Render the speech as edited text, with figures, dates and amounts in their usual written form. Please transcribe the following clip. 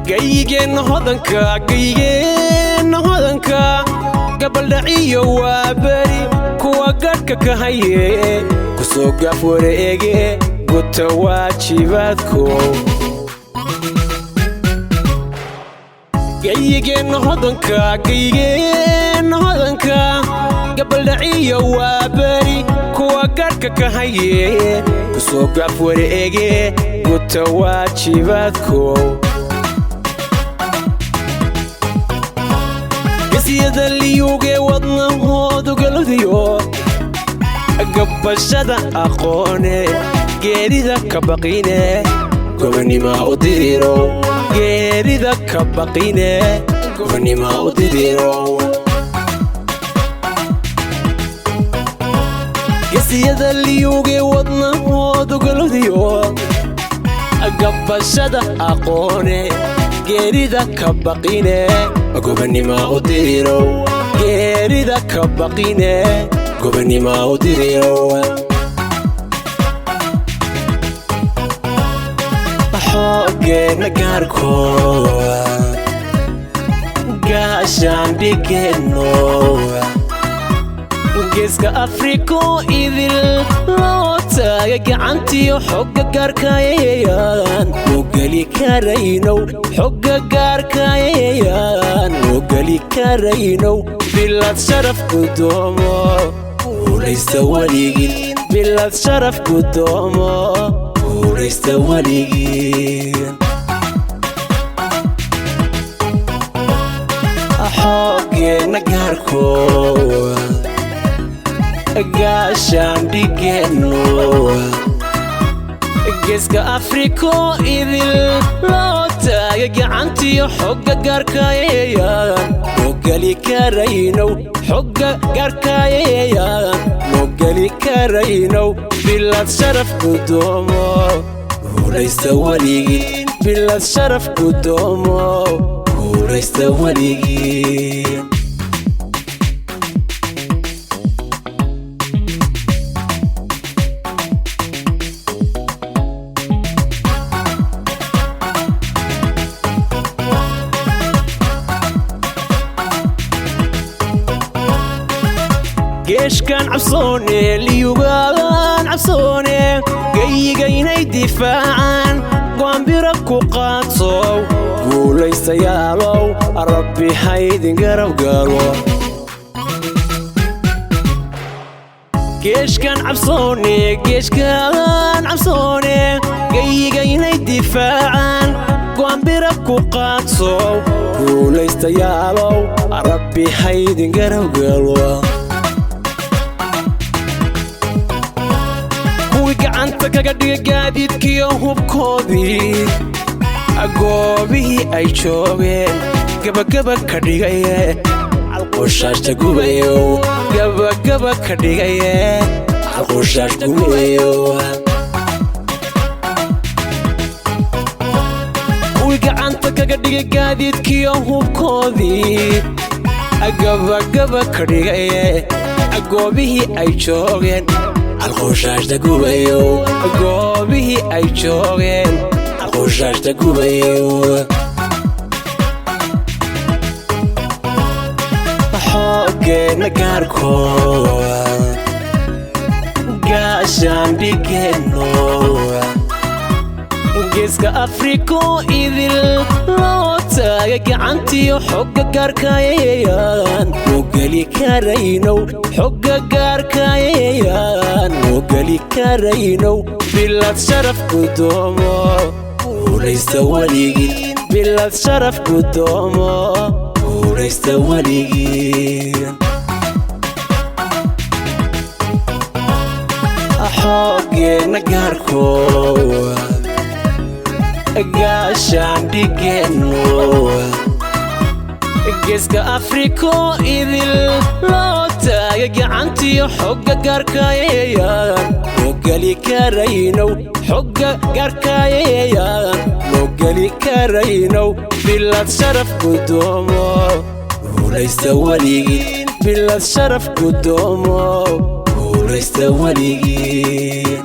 جيجين هذنكا قبل دعية وابري كوا قدك كهيه كسوق فوريجي قلت واجباتكو جيجين هذنكا قبل دعية وابري كوا قدك كهيه كسوق فوريجي قلت واجباتكو سيدا اللي يوغي wadnahoodu galadiyo gabashada aqoone geerida ka baqine gobanima u diriro geerida ka baqine gobanima u diriro siyada اللي يوغي wadnahoodu galadiyo gabashada aqoone geerida ka baqine gobanima u diriro geerida ka baqine gobanima u diriro xoogeena gaarko gaashaan dhigeno geeska afriko idil loo taagay gacantiyo xogga gaarkayayaan oo geli karaynow xogga gaarkayayaan oo geli karaynow bilad sharaf gudoomo ulaysta waligin bilad sharaf gudoomo ulaysta waligin xoogeena gaarko gaashaan dhigeno geeska afriko idil loo taagay gacantiyo xogga gaarkayayaan oo geli karaynow xogga gaarkayayaan oo geli karaynow bilad sharaf gudoomo ulaysta waligin bilad sharaf gudoomo ulaysta waligin جيشكان عبصوني ليوغان عبصوني جيجيني دفاعان قوان بركو قاطو قولي سيالو ربي حيدن قرب قالو جيشكان عبصوني جيجيني دفاعان قوان بركو قاطو قولي سيالو ربي حيدن قرب قالو gacanta kaga dhiga gaadiidkiyo hubkoodii agoobihii ay joogeen gabagaba ka dhigaye alqushaashta gubayo gabagaba ka dhigaye alqushaashta gubayo gacanta kaga dhiga gaadiidkiyo hubkoodii gabagaba ka dhigaye agoobihii ay joogeen الخشاش تقوبيو قوبي أي جوغين الخشاش تقوبيو حوغينا قاركو قاشان ديكينو geeska afriko idil loo taagay gacantiyo xogga gaarkayayaan oo geli karaynow xogga gaarkayayaan oo geli karaynow bilad sharaf gudoomo ulaysta waligin bilad sharaf gudoomo ulaysta waligin xoogeena gaarko gaashaan dhigeno geeska afriko idil loo taagay gacantiyo xogga gaarkayayaan oo geli karaynow xogga gaarkayayaan oo geli karaynow bilad sharaf gudoomo ulaysta waligin bilad sharaf gudoomo ulaysta waligin